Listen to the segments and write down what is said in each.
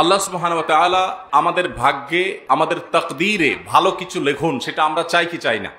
আল্লাহ সুবহানাহু ওয়া তাআলা আমাদের ভাগ্যে, আমাদের তাকদীরে ভালো কিছু লেখুন, সেটা আমরা চাই কি চাই না?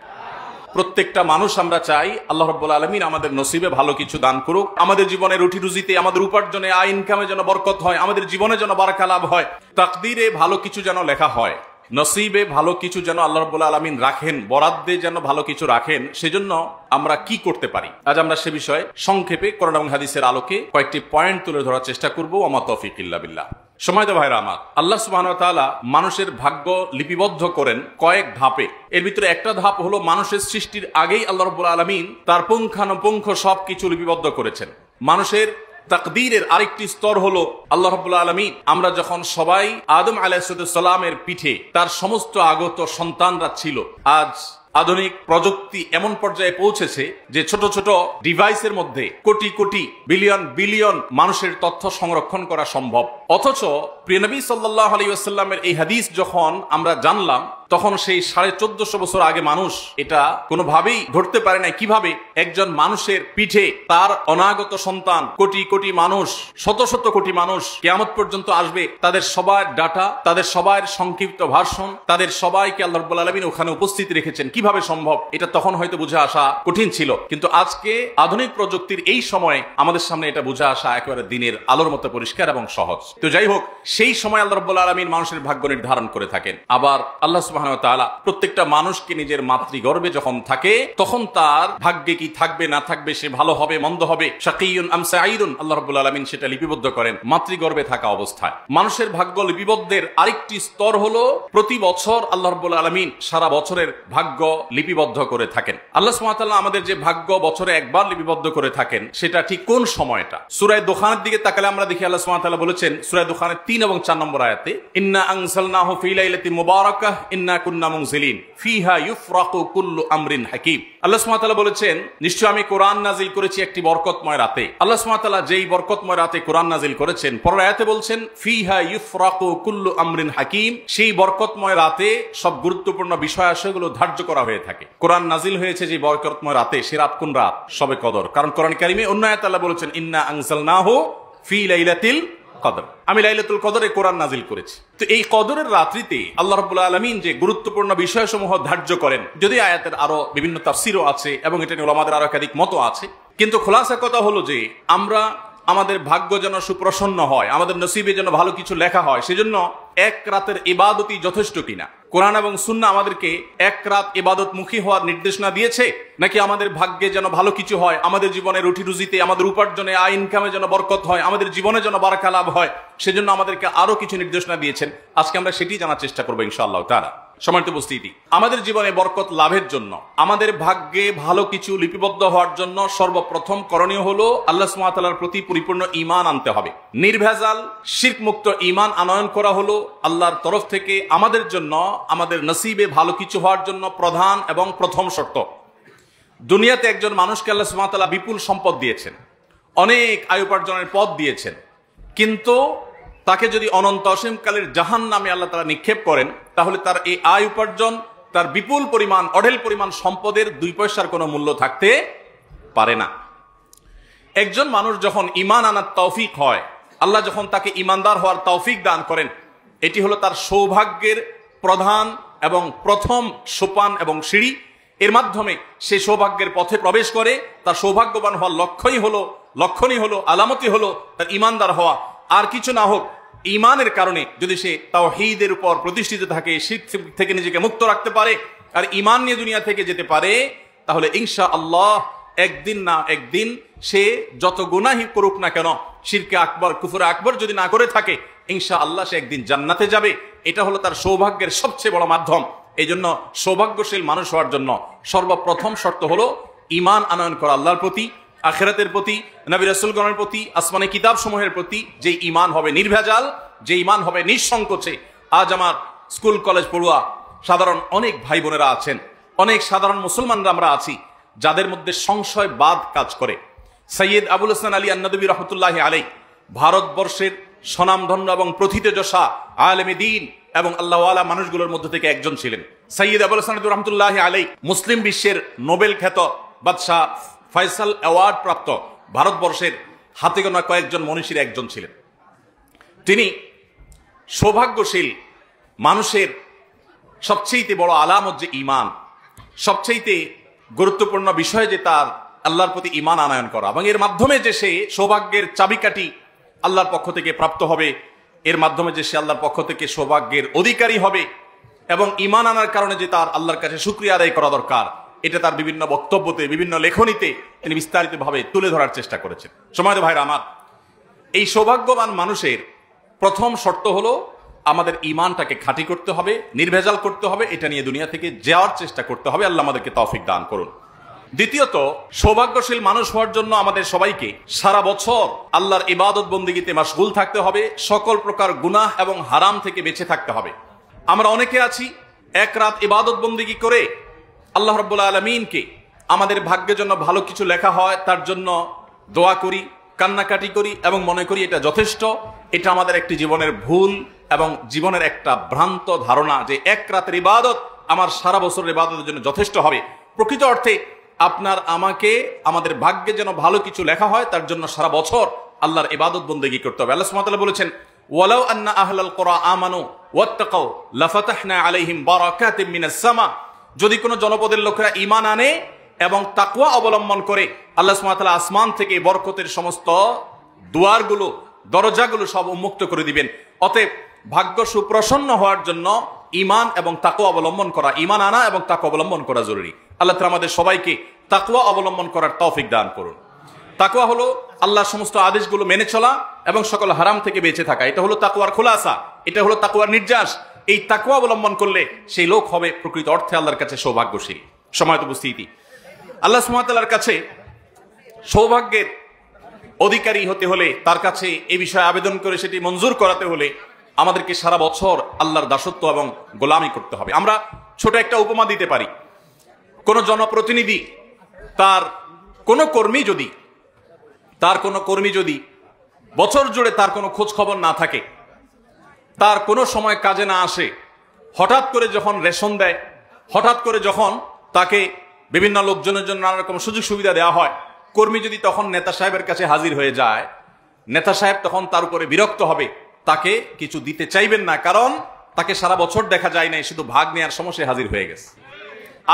প্রত্যেকটা মানুষ আমরা চাই আল্লাহ রাব্বুল আলামিন আমাদের নসিবে ভালো কিছু দান করুক, আমাদের জীবনে রুটি রুজিতে, আমাদের উপার্জনে, আয় ইনকামে যেন বরকত হয়, আমাদের জীবনে যেন বারাকা লাভ হয়, তাকদীরে ভালো কিছু যেন লেখা হয়, নসিবে ভালো কিছু যেন আল্লাহ রাব্বুল আলামিন রাখেন, বরাদ্দে যেন ভালো কিছু রাখেন। সেজন্য আমরা কি করতে পারি, আজ আমরা সে বিষয়ে সংক্ষেপে কোরআন এবং হাদিসের আলোকে কয়েকটি পয়েন্ট তুলে ধরার চেষ্টা করব। ওয়া তৌফিক ইল্লা বিল্লাহ। সময়ত ভাইরা আমার, আল্লাহ সুবহানাহু ওয়া তাআলা মানুষের ভাগ্য লিপিবদ্ধ করেন কয়েক ধাপে। এর ভিতরে একটা ধাপ হলো মানুষের সৃষ্টির আগেই আল্লাহ রাব্বুল আলামিন তার পুঙ্খানুপুঙ্খ সবকিছু লিপিবদ্ধ করেছেন। মানুষের তাকদীরের আরেকটি স্তর হলো আল্লাহ রাব্বুল আলামিন, আমরা যখন সবাই আদম আলাইহিস সালামের পিঠে তার সমস্ত আগত সন্তানরা ছিল, আজ আধুনিক প্রযুক্তি এমন পর্যায়ে পৌঁছেছে যে ছোট ছোট ডিভাইসের মধ্যে কোটি কোটি বিলিয়ন বিলিয়ন মানুষের তথ্য সংরক্ষণ করা সম্ভব। অথচ প্রিয় নবী সাল্লাল্লাহু আলাইহি ওয়াসাল্লামের এই হাদিস যখন আমরা জানলাম, তখন সেই 1450 বছর আগে মানুষ এটা কোনোভাবেই ধরতে পারে না কিভাবে একজন মানুষের পিঠে তার অনাগত সন্তান, কোটি কোটি মানুষ, শত শত কোটি মানুষ কিয়ামত পর্যন্ত আসবে, তাদের সবার ডাটা, তাদের সবার সংক্ষিপ্ত ভাষণ, তাদের সবাইকে আল্লাহ রাব্বুল আলামিন ওখানে উপস্থিত রেখেছেন। কিভাবে সম্ভব? এটা তখন হয়তো বুঝে আসা কঠিন ছিল, কিন্তু আজকে আধুনিক প্রযুক্তির এই সময়ে আমাদের সামনে এটা বুঝে আসা একেবারে দিনের আলোর মতো পরিষ্কার এবং সহজ। তো যাই হোক, সেই সময় আল্লাহ রাব্বুল আলামিন মানুষের ভাগ্য নির্ধারণ করে থাকেন। আবার আল্লাহ সুবহানাহু ওয়া তাআলা প্রত্যেকটা মানুষকে নিজের মাতৃগর্ভে যখন থাকে, তখন তার ভাগ্যে কি থাকবে না থাকবে, সে ভালো হবে মন্দ হবে, শাকিয়ুন আম সাঈদুন, আল্লাহ রাব্বুল আলামিন সেটা লিপিবদ্ধ করেন মাতৃগর্ভে থাকা অবস্থায়। মানুষের ভাগ্য লিপিবদ্ধের আরেকটি স্তর হলো প্রতি বছর আল্লাহ রাব্বুল আলামিন সারা বছরের ভাগ্য লিপিবদ্ধ করে থাকেন। আল্লাহ সুবহানাহু ওয়া তাআলা আমাদের যে ভাগ্য বছরে একবার লিপিবদ্ধ করে থাকেন, সেটা ঠিক কোন সময়টা? সূরা দুখানের দিকে তাকালে আমরা দেখি আল্লাহ সুবহানাহু ওয়া তাআলা বলেছেন সূরা দুখানের 3 এবং 4 নম্বর আয়াতে, ইন্না আনজালনাহু ফি লাইলাতিন মুবারাকাহ ইন্না কুন্না মুনজিলিন ফিহা ইউফরাকু কুল্লু আমরিন হাকিম। আল্লাহ সুবহানাহু ওয়া তাআলা বলেছেন, নিশ্চয় আমি কোরআন নাজিল করেছি একটি বরকতময় রাতে। আল্লাহ সুবহানাহু ওয়া তাআলা যেই বরকতময় রাতে কোরআন নাজিল করেছেন, পরের আয়াতে বলছেন ফিহা ইউফরাকু কুল্লু আমরিন হাকিম, সেই বরকতময় রাতে সব গুরুত্বপূর্ণ বিষয় আশয়গুলো ধার্য করা হয়ে থাকে। কোরআন নাজিল হয়েছে যে বরকতময় রাতে, সে রাত কোন রাত? শবে কদর। কারণ কোরআন কারিমে অন্য আয়াতে আল্লাহ বলেছেন ইন্না আনজালনাহু ফি লাইলাতিল কদর, আমি লাইলাতুল কদরে কোরআন নাজিল করেছি। তো এই কদরের রাত্রিতে আল্লাহ রাব্বুল আলামিন যে গুরুত্বপূর্ণ বিষয়সমূহ ধার্য করেন, যদি আয়াতের আরো বিভিন্ন তাফসীরও আছে এবং এটা নিয়ে উলামাদের আরো একাধিক মত আছে, কিন্তু খোলাসা কথা হলো যে আমরা আমাদের ভাগ্য যেন সুপ্রসন্ন হয়, আমাদের নসিবে যেন ভালো কিছু লেখা হয়, সেজন্য এক রাতের ইবাদতই যথেষ্ট কিনা? কোরআন এবং সুন্নাহ আমাদেরকে এক রাত ইবাদত মুখী হওয়ার নির্দেশনা দিয়েছে, নাকি আমাদের ভাগ্যে যেন ভালো কিছু হয়, আমাদের জীবনে রুটি রুজিতে, আমাদের উপার্জনে, আয় ইনকামে যেন বরকত হয়, আমাদের জীবনে যেন বারাকা লাভ হয়, সেজন্য আমাদেরকে আরো কিছু নির্দেশনা দিয়েছেন? আজকে আমরা সেটি জানার চেষ্টা করবো ইনশাআল্লাহ তাআলা। সম্মানিত উপস্থিতি, আমাদের জীবনে বরকত লাভের জন্য, আমাদের ভাগ্যে ভালো কিছু লিপিবদ্ধ হওয়ার জন্য সর্বপ্রথম করণীয় হলো আল্লাহ সুবহানাহু ওয়া তাআলার প্রতি পরিপূর্ণ ঈমান আনতে হবে। নির্ভেজাল শিরক মুক্ত ঈমান আনয়ন করা হলো আল্লাহর তরফ থেকে আমাদের জন্য, আমাদের নসিবে ভালো কিছু হওয়ার জন্য প্রধান এবং প্রথম শর্ত। দুনিয়াতে একজন মানুষকে আল্লাহ সুবহানাহু ওয়া তাআলা বিপুল সম্পদ দিয়েছেন, অনেক আয় উপার্জনের পথ দিয়েছেন, কিন্তু তাকে যদি অনন্ত অসীমকালের জাহান্নামে আল্লাহ তাআলা নিক্ষেপ করেন, তাহলে তার এই আয় উপার্জন, তার বিপুল পরিমাণ, অঢেল পরিমাণ সম্পদের 2 পয়সার কোনো মূল্য থাকতে পারে না। একজন মানুষ যখন ঈমান আনার তৌফিক হয়, আল্লাহ যখন তাকে ঈমানদার হওয়ার তৌফিক দান করেন, এটি হলো তার সৌভাগ্যের প্রধান এবং প্রথম সোপান এবং সিঁড়ি। এর মাধ্যমে সে সৌভাগ্যের পথে প্রবেশ করে। তার সৌভাগ্যবান হওয়ার লক্ষণই হলো আলামতি হলো তার ঈমানদার হওয়া। আর কিছু না হোক, ঈমানের কারণে যদি সে তাওহীদের উপর প্রতিষ্ঠিত থাকে, শিরক থেকে নিজেকে মুক্ত রাখতে পারে, আর ঈমান নিয়ে দুনিয়া থেকে যেতে পারে, তাহলে ইনশাআল্লাহ একদিন না একদিন সে যত গুনাহই করুক না কেন, শিরকে আকবর, কুফরে আকবর যদি না করে থাকে, ইনশাআল্লাহ সে একদিন জান্নাতে যাবে। এটা হলো তার সৌভাগ্যের সবচেয়ে বড় মাধ্যম। এই জন্য সৌভাগ্যশীল মানুষ হওয়ার জন্য সর্বপ্রথম শর্ত হলো ঈমান আনয়ন করা আল্লাহর প্রতি, আখিরাতের প্রতি, নবী রাসূলগণের প্রতি, আসমানি কিতাব সমূহের প্রতি। যে ঈমান হবে নির্ভেজাল, যে ঈমান হবে নিঃসংকোচে। আজ আমার স্কুল কলেজ পড়ুয়া সাধারণ অনেক ভাই বোনেরা আছেন, অনেক সাধারণ মুসলমানরা আমরা আছি, যাদের মধ্যে সংশয়বাদ কাজ করে। সৈয়দ আবুল হাসান আলী আন-নদভী রাহমাতুল্লাহি আলাইহি ভারতবর্ষের স্বনামধন্য এবং প্রথিতযশা আলেমে দ্বীন এবং আল্লাহওয়ালা মানুষগুলোর মধ্যে থেকে একজন ছিলেন। সৈয়দ আবুল হাসান রাহমাতুল্লাহি আলাইহি মুসলিম বিশ্বের নোবেল খ্যাত বাদশাহ ফয়সাল অ্যাওয়ার্ড প্রাপ্ত ভারতবর্ষের হাতে গোনা কয়েকজন মনীষীর একজন ছিলেন। তিনি সৌভাগ্যশীল মানুষের সবচেয়ে বড় আলামত যে ঈমান, সবচেয়ে গুরুত্বপূর্ণ বিষয় যে তার আল্লাহর প্রতি ঈমান আনয়ন করা, এবং এর মাধ্যমে যে সে সৌভাগ্যের চাবিকাঠি আল্লাহর পক্ষ থেকে প্রাপ্ত হবে, এর মাধ্যমে যে সে আল্লাহর পক্ষ থেকে সৌভাগ্যের অধিকারী হবে, এবং ঈমান আনার কারণে যে তার আল্লাহর কাছে শুকরিয়া আদায় করা দরকার, এটা তার বিভিন্ন বক্তব্যতে, বিভিন্ন লেখনীতে তিনি বিস্তারিতভাবে তুলে ধরার চেষ্টা করেছেন। সম্মানিত ভাইরা আমার, এই সৌভাগ্যবান মানুষের প্রথম শর্ত হলো আমাদের ঈমানটাকে খাঁটি করতে হবে, নির্ভেজাল করতে হবে, এটা নিয়ে দুনিয়া থেকে যাওয়ার চেষ্টা করতে হবে। আল্লাহ আমাদেরকে তৌফিক দান করুন। দ্বিতীয়ত, সৌভাগ্যশীল মানুষ হওয়ার জন্য আমাদের সবাইকে সারা বছর আল্লাহর ইবাদত বন্দেগীতে মাশগুল থাকতে হবে, সকল প্রকার গুনাহ এবং হারাম থেকে বেঁচে থাকতে হবে। আমরা অনেকে আছি এক রাত ইবাদত বন্দেগী করে আল্লাহ রাব্বুল আলামিনকে আমাদের ভাগ্যের জন্য ভালো কিছু লেখা হয় তার জন্য দোয়া করি, কান্নাকাটি করি এবং মনে করি এটা যথেষ্ট। এটা আমাদের একটি জীবনের ভুল এবং জীবনের একটা ভ্রান্ত ধারণা যে এক রাতের ইবাদত আমার সারা বছরের ইবাদতের জন্য যথেষ্ট হবে। প্রকৃত অর্থে আপনার আমাকে আমাদের ভাগ্যে যেন ভালো কিছু লেখা হয় তার জন্য সারা বছর আল্লাহর ইবাদত বন্দেগী করতে হবে। আল্লাহ সুবহানাহু ওয়া তাআলা বলেছেন, ওয়ালাউ আন্না আহলাল কুরা আমানু ওয়াত্তাকাউ লাফাতাহনা আলাইহিম বারাকাতিম মিনাস সামা। যদি কোনো জনপদের লোকেরা ঈমান আনে এবং তাকওয়া অবলম্বন করে, আল্লাহ সুবহানাহু ওয়া তাআলা আসমান থেকে বরকতের সমস্ত দুয়ারগুলো, দরজাগুলো সব উন্মুক্ত করে দিবেন। অতএব ভাগ্য সুপ্রসন্ন হওয়ার জন্য ঈমান এবং তাকওয়া অবলম্বন করা, ঈমান আনা এবং তাকওয়া অবলম্বন করা জরুরি। আল্লাহ তাআলা আমাদের সবাইকে তাকওয়া অবলম্বন করার তৌফিক দান করুন। তাকওয়া হলো আল্লাহর সমস্ত আদেশগুলো মেনে চলা এবং সকল হারাম থেকে বেঁচে থাকা। এটা হলো তাকওয়ার খোলাসা, এটা হলো তাকওয়ার নির্যাস। এই তাকওয়া অবলম্বন করলে সেই লোক হবে প্রকৃত অর্থে আল্লাহর কাছে সৌভাগ্যশীল। সময়ত উপস্থিতি, আল্লাহ সুবহানাহু ওয়া তাআলার কাছে সৌভাগ্যের অধিকারী হতে হলে, তার কাছে এই বিষয়ে আবেদন করে সেটি মঞ্জুর করাতে হলে আমাদেরকে সারা বছর আল্লাহর দাসত্ব এবং গোলামি করতে হবে। আমরা ছোট একটা উপমা দিতে পারি। কোন জনপ্রতিনিধি তার কোনো কর্মী যদি বছর জুড়ে তার কোনো খোঁজ খবর না থাকে, তার কোনো সময় কাজে না আসে, হঠাৎ করে যখন রেশন দেয়, হঠাৎ করে যখন তাকে বিভিন্ন লোকজনের জন্য নানা রকম সুযোগ সুবিধা দেওয়া হয়, কর্মী যদি তখন নেতা সাহেবের কাছে হাজির হয়ে যায়, নেতা সাহেব তখন তার উপরে বিরক্ত হবে, তাকে কিছু দিতে চাইবেন না, কারণ তাকে সারা বছর দেখা যায় নাই, শুধু ভাগ নেওয়ার সময় সে হাজির হয়ে গেছে।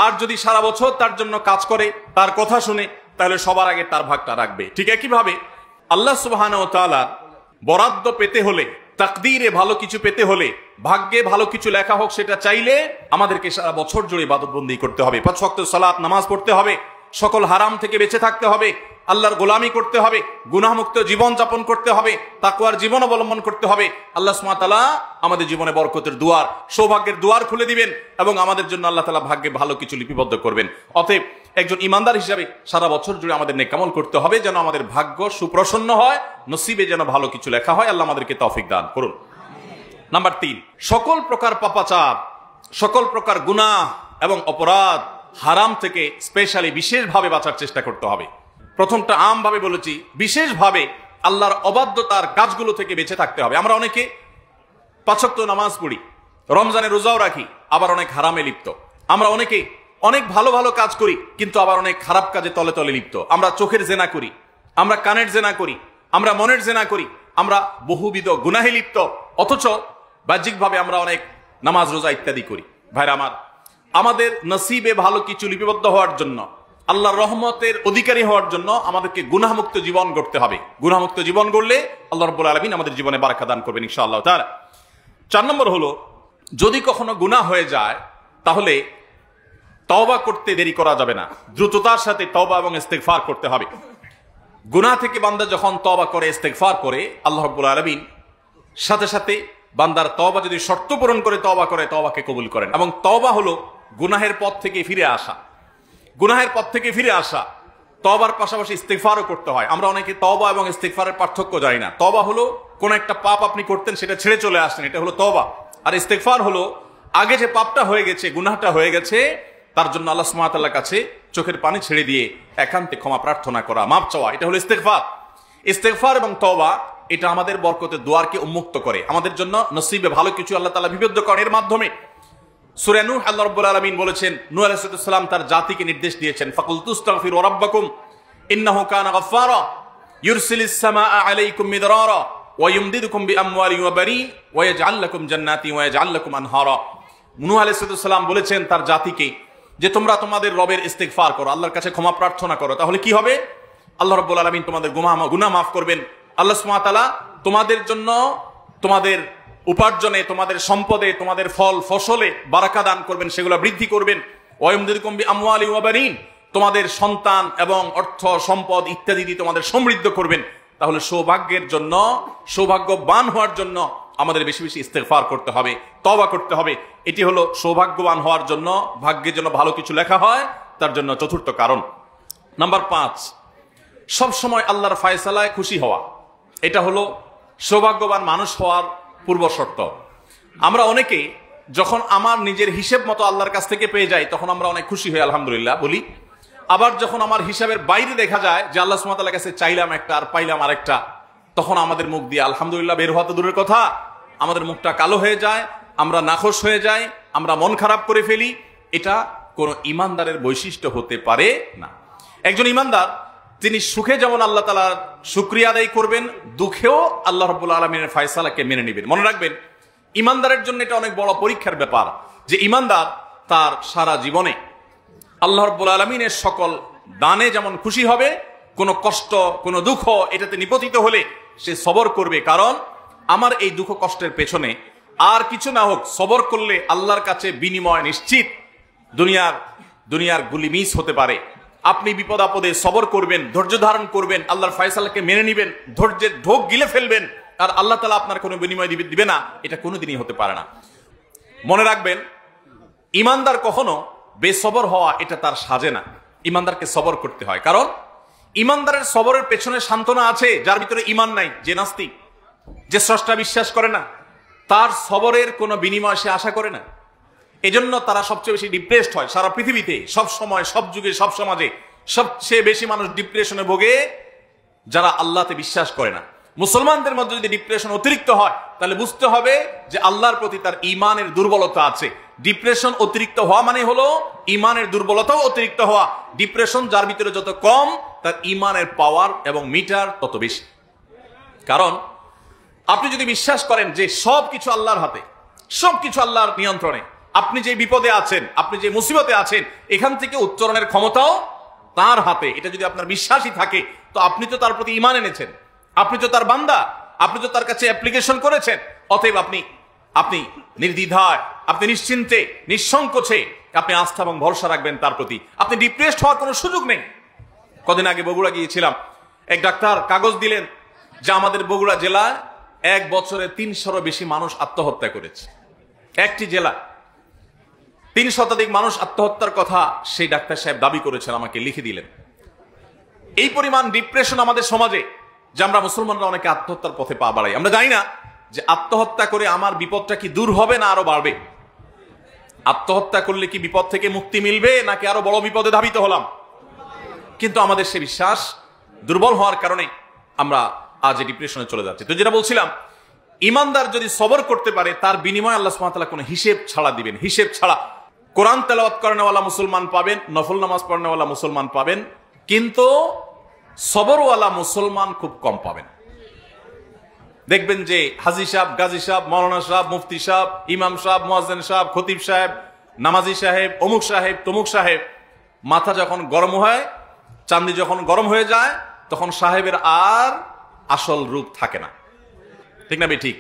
আর যদি সারা বছর তার জন্য কাজ করে, তার কথা শুনে, তাহলে সবার আগে তার ভাগটা রাখবে। ঠিক একইভাবে আল্লাহ সুবহানাহু ওয়া তাআলা বরাদ্দ পেতে হলে, তাকদীরে ভালো কিছু পেতে হলে, ভাগ্যে ভালো কিছু লেখা হোক সেটা চাইলে আমাদেরকে সারা বছর জুড়ে ইবাদতবন্দি করতে হবে, 5 ওয়াক্ত সালাত নামাজ পড়তে হবে, সকল হারাম থেকে বেঁচে থাকতে হবে, আল্লাহর গোলামি করতে হবে, গুনাহমুক্ত জীবন যাপন করতে হবে, তাকওয়ার জীবন অবলম্বন করতে হবে। আল্লাহ সুবহানাহু ওয়া তাআলা আমাদের জীবনে বরকতের দুয়ার, সৌভাগ্যের দুয়ার খুলে দিবেন এবং আমাদের জন্য আল্লাহ তাআলা ভাগ্যে ভালো কিছু লিপিবদ্ধ করবেন। অতএব একজন ইমানদার হিসাবে সারা বছর জুড়ে আমাদের নেক আমল করতে হবে, যেন আমাদের ভাগ্য সুপ্রসন্ন হয়, নসিবে যেন ভালো কিছু লেখা হয়। আল্লাহ আমাদেরকে তৌফিক দান করুন। নাম্বার 3, সকল প্রকার পাপাচার, সকল প্রকার গুনাহ এবং অপরাধ, হারাম থেকে স্পেশালি বিশেষভাবে বাঁচার চেষ্টা করতে হবে। প্রথমটা আমভাবে বলেছি, বিশেষভাবে আল্লাহর অবাধ্যতার কাজগুলো থেকে বেঁচে থাকতে হবে। আমরা অনেকে 5 ওয়াক্ত নামাজ পড়ি, রমজানে রোজাও রাখি, আবার অনেক হারামে লিপ্ত। আমরা অনেকে অনেক ভালো ভালো কাজ করি, কিন্তু আবার অনেক খারাপ কাজে তলে তলে লিপ্ত। আমরা চোখের জেনা করি, আমরা কানের জেনা করি, আমরা মনের জেনা করি, আমরা বহুবিধ গুনাহে লিপ্ত, অথচ বাহ্যিকভাবে আমরা অনেক নামাজ রোজা ইত্যাদি করি। ভাইরা আমার, আমাদের নসিবে ভালো কিছু লিপিবদ্ধ হওয়ার জন্য, আল্লাহর রহমতের অধিকারী হওয়ার জন্য আমাদেরকে গুনাহমুক্ত জীবন গড়তে হবে। গুনাহমুক্ত জীবন গড়লে আল্লাহ রাব্বুল আলামিন আমাদের জীবনে বারাকা দান করবেন ইনশাআল্লাহ তাআলা। 4 নম্বর হলো, যদি কখনো গুনাহ হয়ে যায় তাহলে তওবা করতে দেরি করা যাবে না, দ্রুততার সাথে তওবা এবং ইস্তেগফার করতে হবে। গুনাহ থেকে বান্দা যখন তওবা করে, ইস্তেগফার করে, আল্লাহ রাব্বুল আলামিন সাথে সাথে বান্দার তওবা যদি শর্ত পূরণ করে তওবা করে, তওবাকে কবুল করেন। এবং তওবা হলো গুনাহের পথ থেকে ফিরে আসা, গুনাহের পথ থেকে ফিরে আসা। তওবার পাশাপাশি ইস্তেগফারও করতে হয়। আমরা অনেকে তওবা এবং ইস্তেগফারের পার্থক্য জানি না। তওবা হলো কোন একটা পাপ আপনি করতেন, সেটা ছেড়ে চলে আসছেন, এটা হলো তওবা। আর ইস্তেগফার হলো আগে যে পাপটা হয়ে গেছে, গুনাহটা হয়ে গেছে, তার জন্য আল্লাহ সুবহানাহু ওয়া তাআলার কাছে চোখের পানি ছেড়ে দিয়ে একান্তে ক্ষমা প্রার্থনা করা, মাপ চাওয়া, এটা হলো ইস্তেগফার। ইস্তেগফার এবং তওবা এটা আমাদের বরকতের দুয়ারকে উন্মুক্ত করে, আমাদের জন্য নসিবে ভালো কিছু আল্লাহ তাআলা বিবদ্ধ করেন এর মাধ্যমে। সূরা নূহ আল্লাহ রাব্বুল আলামিন বলেছেন, নূহ আলাইহিস সালাম তার জাতিকে নির্দেশ দিয়েছেন, ফাকুলতু আস্তাগফিরু রাব্বাকুম ইন্নাহু কানা গাফফারা ইউরসিলিস সামাআ আলাইকুম মিদরারা ওয়ায়ুমদিদুকুম বিআমওয়ালিন ওয়া বানিন ওয়া ইয়াজআল লাকুম জান্নাতিন ওয়া ইয়াজআল লাকুম আনহারা। নূহ আলাইহিস সালাম বলেছেন তার জাতিকে যে তোমরা তোমাদের রবের ইস্তিগফার করো, আল্লাহর কাছে ক্ষমা প্রার্থনা করো, তাহলে কি হবে? আল্লাহ রাব্বুল আলামিন তোমাদের গুনাহ মাফ করবেন। আল্লাহ সুবহানাহু ওয়া তাআলা তোমাদের জন্য তোমাদের উপার্জনে, তোমাদের সম্পদে, তোমাদের ফল ফসলে বারাকা দান করবেন, সেগুলো বৃদ্ধি করবেন। ওয়ায়ুমদিদুকুম বিআমওয়ালিন ওয়া বানিন, তোমাদের সন্তান এবং অর্থ সম্পদ ইত্যাদি দিয়ে তোমাদের সমৃদ্ধ করবেন। তাহলে সৌভাগ্যের জন্য, সৌভাগ্যবান হওয়ার জন্য আমাদের বেশি বেশি ইস্তেগফার করতে হবে, তওবা করতে হবে। এটি হলো সৌভাগ্যবান হওয়ার জন্য, ভাগ্যের জন্য ভালো কিছু লেখা হয় তার জন্য চতুর্থ কারণ। নাম্বার 5, সব সময় আল্লাহর ফয়সালায় খুশি হওয়া। এটা হলো সৌভাগ্যবান মানুষ হওয়ার পূর্ব শর্ত। আমরা অনেকে যখন আমার নিজের হিসেব মতো আল্লাহর কাছ থেকে পেয়ে যাই তখন আমরা অনেক খুশি হই, আলহামদুলিল্লাহ বলি। আবার যখন আমার হিসাবের বাইরে দেখা যায় যে আল্লাহ সুবহানাহু ওয়া তাআলার কাছে চাইলাম একটা আর পাইলাম আরেকটা, তখন আমাদের মুখ দিয়ে আলহামদুলিল্লাহ বের হওয়া তো দূরের কথা, আমাদের মুখটা কালো হয়ে যায়, আমরা নাখোশ হয়ে যাই, আমরা মন খারাপ করে ফেলি। এটা কোনো ইমানদারের বৈশিষ্ট্য হতে পারে না। একজন ইমানদার তিনি সুখে যেমন আল্লাহ তাআলার শুকরিয়া আদায় করবেন, দুঃখেও আল্লাহ রাব্বুল আলামিনের ফয়সালাকে মেনে নেবেন। মনে রাখবেন, ইমানদারের জন্য এটা অনেক বড় পরীক্ষার ব্যাপার যে ইমানদার তার সারা জীবনে আল্লাহ রাব্বুল আলামিনের সকল দানে যেমন খুশি হবে, কোনো কষ্ট, কোনো দুঃখ এটাতে নিপতিত হলে সে সবর করবে। কারণ আমার এই দুঃখ কষ্টের পেছনে আর কিছু না হোক, সবর করলে আল্লাহর কাছে বিনিময় নিশ্চিত। দুনিয়ার গুলি মিস হতে পারে, আপনি বিপদ আপদে সবর করবেন, ধৈর্য ধারণ করবেন, আল্লাহর ফয়সালাকে মেনে নেবেন, ধৈর্যের ঢোক গিলে ফেলবেন, আর আল্লাহ তাআলা আপনার কোনো বিনিময় দিবে না, এটা কোনোদিনই হতে পারে না। মনে রাখবেন, ইমানদার কখনো বেসবর হওয়া এটা তার সাজে না। ইমানদারকে সবর করতে হয়, কারণ ইমানদারের সবরের পেছনে সান্ত্বনা আছে। যার ভিতরে ইমান নাই, যে নাস্তিক, যে স্রষ্টা বিশ্বাস করে না, তার সবরের কোনো বিনিময় সে আশা করে না। এজন্য তারা সবচেয়ে বেশি ডিপ্রেসড হয় সারা পৃথিবীতে, সব সময়, সব যুগে, সব সমাজে সবচেয়ে বেশি মানুষ ডিপ্রেশনে ভোগে যারা আল্লাহতে বিশ্বাস করে না। মুসলমানদের মধ্যে যদি ডিপ্রেশন অতিরিক্ত হয় তাহলে বুঝতে হবে যে আল্লাহর প্রতি তার ঈমানের দুর্বলতা আছে। ডিপ্রেশন অতিরিক্ত হওয়া মানে হলো ঈমানের দুর্বলতাও অতিরিক্ত হওয়া। ডিপ্রেশন যার ভিতরে যত কম, তার ঈমানের পাওয়ার এবং মিটার তত বেশি। কারণ আপনি যদি বিশ্বাস করেন যে সবকিছু আল্লাহর হাতে, সবকিছু আল্লাহর নিয়ন্ত্রণে, আপনি যে বিপদে আছেন, আপনি যে মুসিবতে আছেন, এখান থেকে উত্তরণের ক্ষমতাও তার হাতে, এটা যদি আপনার বিশ্বাসই থাকে, তো আপনি তো তার প্রতি ঈমান এনেছেন, আপনি তো তার বান্দা, আপনি তো তার কাছে অ্যাপ্লিকেশন করেছেন। অতএব আপনি নির্দ্বিধায়, আপনি নিশ্চিন্তে, নিঃসংকোচে আপনি আস্থা এবং ভরসা রাখবেন তার প্রতি। আপনি ডিপ্রেসড হওয়ার কোনো সুযোগ নেই। কদিন আগে বগুড়া গিয়েছিলাম, এক ডাক্তার কাগজ দিলেন যে আমাদের বগুড়া জেলায় 1 বছরে 300-এরও বেশি মানুষ আত্মহত্যা করেছে। একটি জেলা 3 শতাধিক মানুষ আত্মহত্যার কথা সেই ডাক্তার সাহেব দাবি করেছেন, আমাকে লিখে দিলেন। এই পরিমাণ ডিপ্রেশন আমাদের সমাজে যে আমরা মুসলমানরা অনেকে আত্মহত্যার পথে পা বাড়াই। আমরা জানি না যে আত্মহত্যা করে আমার বিপদটা কি দূর হবে না আরো বাড়বে। আত্মহত্যা করলে কি বিপদ থেকে মুক্তি মিলবে নাকি আরো বড় বিপদে ধাবিত হলাম? কিন্তু আমাদের সে বিশ্বাস দুর্বল হওয়ার কারণে আমরা আজ ডিপ্রেশনে চলে যাচ্ছি। তো যেটা বলছিলাম, ইমানদার যদি সবর করতে পারে তার বিনিময়ে আল্লাহ সুবহানাহু ওয়া তাআলা কোনো হিসেব ছাড়া দিবেন, হিসেব ছাড়া। কোরআন তেলাওয়াত করেনওয়ালা মুসলমান পাবেন, নফল নামাজ পড়নেওয়ালা মুসলমান পাবেন, কিন্তু সবরওয়ালা মুসলমান খুব কম পাবেন। দেখবেন যে হাজি সাহেব, গাজী সাহেব, মাওলানা সাহেব, মুফতি সাহেব, ইমাম সাহেব, মুয়াজ্জিন সাহেব, খতিব সাহেব, নামাজি সাহেব, অমুক সাহেব, তমুক সাহেব, মাথা যখন গরম হয়, চান্দি যখন গরম হয়ে যায়, তখন সাহেবের আর আসল রূপ থাকে না। ঠিক না? ঠিক।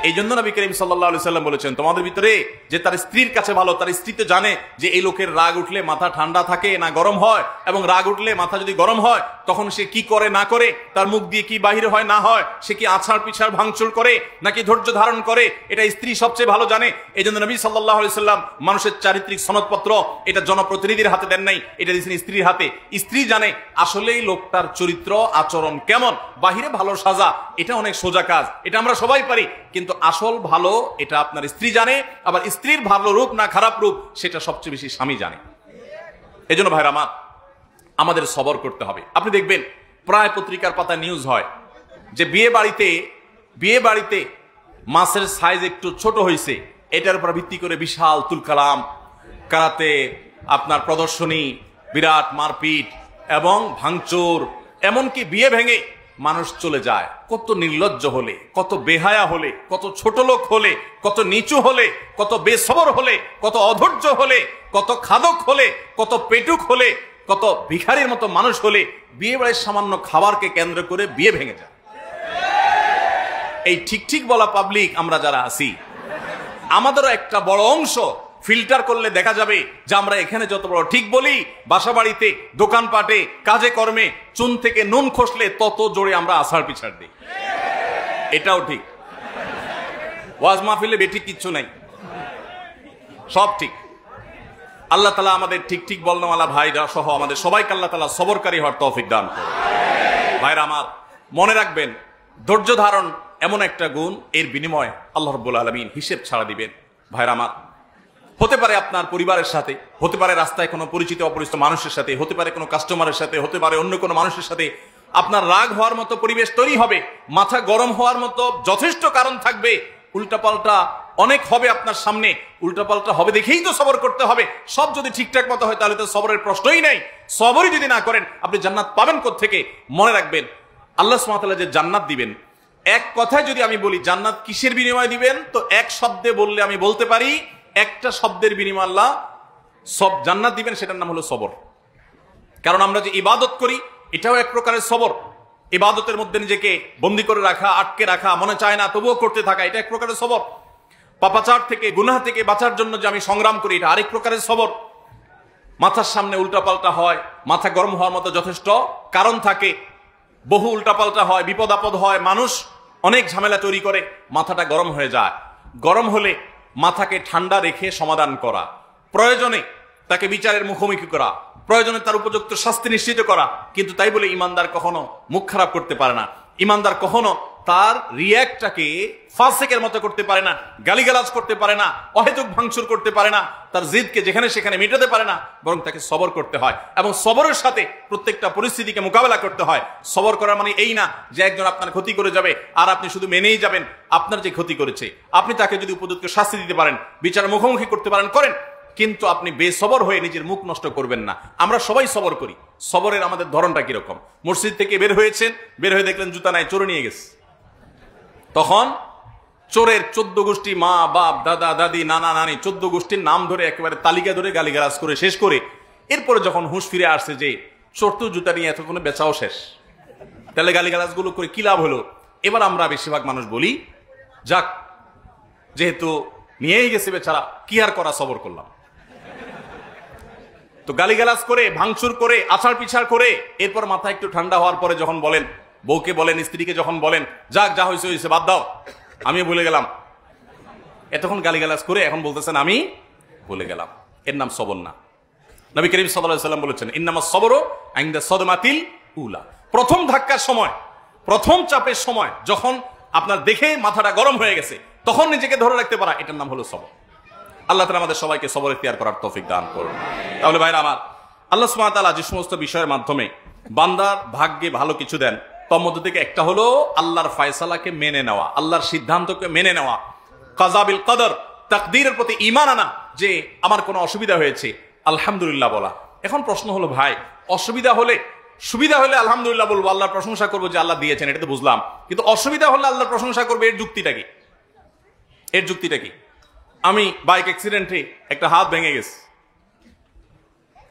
এই জন্য নবী করিম সাল্লাল্লাহু আলাইহি সাল্লাম বলেছেন, তোমাদের ভিতরে যে তার স্ত্রীর কাছে ভালো, তার স্ত্রী তো জানে যে এই লোকের রাগ উঠলে মাথা ঠান্ডা থাকে না গরম হয়, এবং রাগ উঠলে মাথা যদি গরম হয় তখন সে কি করে না করে, তার মুখ দিয়ে কি বাহির হয় না হয়, সে কি আছাড় পিছাড় ভাঙচুর করে নাকি ধৈর্য ধারণ করে, এটা স্ত্রী সবচেয়ে ভালো জানে। এই জন্য নবী সাল্লাল্লাহু আলাইহি সাল্লাম মানুষের চারিত্রিক সনদপত্র এটা জনপ্রতিনিধির হাতে দেন নাই, এটা দিয়েছেন স্ত্রীর হাতে। স্ত্রী জানে আসলেই লোকটার চরিত্র আচরণ কেমন। বাহিরে ভালো সাজা এটা অনেক সোজা কাজ, এটা আমরা সবাই পারি, কিন্তু আসল ভালো এটা আপনার স্ত্রী জানে। আবার স্ত্রীর ভালো রূপ না খারাপ রূপ সেটা সবচেয়ে বেশি স্বামী জানে। এই জন্য ভাইরা আমার, আমাদের সবর করতে হবে। আপনি দেখবেন প্রায় পত্রিকার পাতায় নিউজ হয় যে বিয়ে বাড়িতে মাছের সাইজ একটু ছোট হয়েছে, এটার উপর ভিত্তি করে বিশাল তুলকালাম, কারাতে আপনার প্রদর্শনী, বিরাট মারপিট এবং ভাঙচুর, এমনকি বিয়ে ভেঙে মানুষ চলে যায়। কত নির্লজ্জ হলে, কত বেহায়া হলে, কত ছোট লোক হলে, কত নিচু হলে, কত বেসবর হলে, কত অধৈর্য হলে, কত খাদক হলে, কত পেটুক হলে, কত ভিখারির মতো মানুষ হলে বিয়ে বাড়ির সামান্য খাবারকে কেন্দ্র করে বিয়ে ভেঙে যায়। এই ঠিক ঠিক বলা পাবলিক আমরা যারা আছি, আমাদেরও একটা বড় অংশ ফিল্টার করলে দেখা যাবে যে আমরা এখানে যত বড় ঠিক বলি, বাসা বাড়িতে, দোকানপাটে, কাজে কর্মে চুন থেকে নুন খসলে তত জোরে আমরা আষাঢ় পিছাড় দিই। এটাও ঠিক। ওয়াজ মাহফিলে বেঠিক কিচ্ছু নাই, সব ঠিক। আল্লাহ তাআলা আমাদের ঠিক ঠিক বলনেওয়ালা ভাইরা সহ আমাদের সবাইকে আল্লাহ তাআলা সবরকারী হওয়ার তৌফিক দান করুন। ভাইরা আমার, মনে রাখবেন, ধৈর্য ধারণ এমন একটা গুণ, এর বিনিময়ে আল্লাহ রাব্বুল আলামিন হিসেব ছাড়া দিবেন। ভাইরা আমার, হতে পারে আপনার পরিবারের সাথে, হতে পারে রাস্তায় কোনো পরিচিত অপরিচিত মানুষের সাথে, হতে পারে কোনো কাস্টমারের সাথে, হতে পারে অন্য কোনো মানুষের সাথে আপনার রাগ হওয়ার মতো পরিবেশ তৈরি হবে, মাথা গরম হওয়ার মতো যথেষ্ট কারণ থাকবে, উল্টাপাল্টা অনেক হবে আপনার সামনে, উল্টাপাল্টা হবে দেখেই তো সবর করতে হবে। সব যদি ঠিকঠাক মতো হয় তাহলে তো সবরের প্রশ্নই নেই। সবরই যদি না করেন আপনি জান্নাত পাবেন কোত্থেকে? মনে রাখবেন, আল্লাহ সুবহানাহু ওয়া তাআলা যে জান্নাত দিবেন, এক কথায় যদি আমি বলি জান্নাত কিসের বিনিময়ে দিবেন, তো এক শব্দে বললে আমি বলতে পারি একটা শব্দের বিনিময়ে আল্লাহ সব জান্নাত দিবেন, সেটার নাম হলো সবর। কারণ আমরা যে ইবাদত করি এটাও এক প্রকারের সবর। ইবাদতের মধ্যে নিজেকে বন্দী করে রাখা, আটকে রাখা, মনে চায় না তবুও করতে থাকা, এটা এক প্রকারের সবর। পাপাচার থেকে, গুনাহ থেকে বাঁচার জন্য যে আমি সংগ্রাম করি, এটা আরেক প্রকারের সবর। মাথার সামনে উল্টাপাল্টা হয়, মাথা গরম হওয়ার মতো যথেষ্ট কারণ থাকে, বহু উল্টাপাল্টা হয়, বিপদ আপদ হয়, মানুষ অনেক ঝামেলা তৈরি করে, মাথাটা গরম হয়ে যায়। গরম হলে মাথাকে ঠান্ডা রেখে সমাধান করা, প্রয়োজনে তাকে বিচারের মুখোমুখি করা, প্রয়োজনে তার উপযুক্ত শাস্তি নিশ্চিত করা। কিন্তু তাই বলে ইমানদার কখনো মুখ খারাপ করতে পারে না, ইমানদার কখনো তার রিয়্যাক্টটাকে ফাসিকের মতো করতে পারে না, গালিগালাজ করতে পারে না, অহেতুক ভাঙচুর করতে পারে না, তার জিদকে যেখানে সেখানে মেটাতে পারে না, বরং তাকে সবর করতে হয় এবং সবরের সাথে প্রত্যেকটা পরিস্থিতিকে মোকাবেলা করতে হয়। সবর করার মানে এই না যে একজন আপনার ক্ষতি করে যাবে আর আপনি শুধু মেনেই যাবেন। আপনার যে ক্ষতি করেছে আপনি তাকে যদি উপযুক্ত শাস্তি দিতে পারেন, বিচারের মুখোমুখি করতে পারেন, করেন, কিন্তু আপনি বেসবর হয়ে নিজের মুখ নষ্ট করবেন না। আমরা সবাই সবর করি। সবরের আমাদের ধরনটা কিরকম? মসজিদ থেকে বের হয়েছেন, বের হয়ে দেখলেন জুতা নাই, চোরে নিয়ে গেছে। তখন চোরের 14 গোষ্ঠী, মা বাপ দাদা দাদি নানা নানি 14 গোষ্ঠীর নাম ধরে একেবারে তালিকা ধরে গালিগালাজ করে শেষ করে এরপরে যখন হুঁশ ফিরে আসছে যে চোর তো জুতা নিয়ে এতক্ষণে বেচাও শেষ, তাহলে গালিগালাজ গুলো করে কি লাভ হলো? এবার আমরা বেশিরভাগ মানুষ বলি, যাক যেহেতু নিয়েই গেছে বেচারা, কি আর করা, সবর করলাম। তো গালিগালাজ করে, ভাঙচুর করে, আছাড় পিছাড় করে এরপর মাথা একটু ঠান্ডা হওয়ার পরে যখন বলেন, বউকে বলেন, স্ত্রীকে যখন বলেন, যাক যা হয়েছে হয়েছে, বাদ দাও, আমি ভুলে গেলাম। এতক্ষণ গালিগালাজ করে এখন বলতেছেন আমি ভুলে গেলাম, এর নাম সবর না। নবী করিম সাল্লাল্লাহু আলাইহি ওয়াসাল্লাম বলেছেন, ইন্নামাস সবরু ইনদা সাদমাতিল উলা। প্রথম ধাক্কার সময়, প্রথম চাপের সময় যখন আপনার দেখে মাথাটা গরম হয়ে গেছে, তখন নিজেকে ধরে রাখতে পারা, এটার নাম হলো সবর। আল্লাহ তাআলা আমাদের সবাইকে সবর ইখতিয়ার করার তৌফিক দান করুন। তাহলে ভাইরা আমার, আল্লাহ সুবহানাহু ওয়া তাআলা যে সমস্ত বিষয়ের মাধ্যমে বান্দার ভাগ্যে ভালো কিছু দেন, তার মধ্যে থেকে একটা হলো আল্লাহর ফয়সালাকে মেনে নেওয়া, আল্লাহর সিদ্ধান্তকে মেনে নেওয়া, কাযা বিল কদর, তাকদীরের প্রতি ঈমান আনা, যে আমার কোনো অসুবিধা হয়েছে আলহামদুলিল্লাহ বলা। এখন প্রশ্ন হলো ভাই, অসুবিধা হলে, সুবিধা হলে আলহামদুলিল্লাহ বলবো, আল্লাহর প্রশংসা করবো যে আল্লাহ দিয়েছেন, এটা তো বুঝলাম, কিন্তু অসুবিধা হলে আল্লাহর প্রশংসা করবে, এর যুক্তিটা কি? এর যুক্তিটা কি? আমি বাইক অ্যাক্সিডেন্টে একটা হাত ভেঙে গেছে,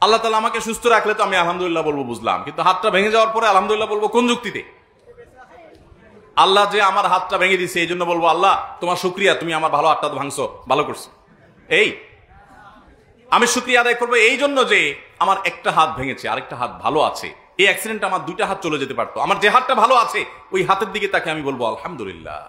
আল্লাহ তাআলা আমাকে সুস্থ রাখলে তো আমি আলহামদুলিল্লাহ বলবো, বুঝলাম, কিন্তু হাতটা ভেঙে যাওয়ার পরে আলহামদুলিল্লাহ বলবো কোন যুক্তিতে? আল্লাহ যে আমার হাতটা ভেঙে দিছে এই জন্য বলবো আল্লাহ তোমার শুকরিয়া, তুমি আমার ভালো হাতটা ভাঙছো, ভালো করছো, এই আমি শুকরিয়া আদায় করবো এই জন্য যে আমার একটা হাত ভেঙেছে, আরেকটা হাত ভালো আছে। এই অ্যাক্সিডেন্টে আমার দুইটা হাত চলে যেতে পারতো, আমার যে হাতটা ভালো আছে ওই হাতের দিকে তাকে আমি বলবো আলহামদুলিল্লাহ।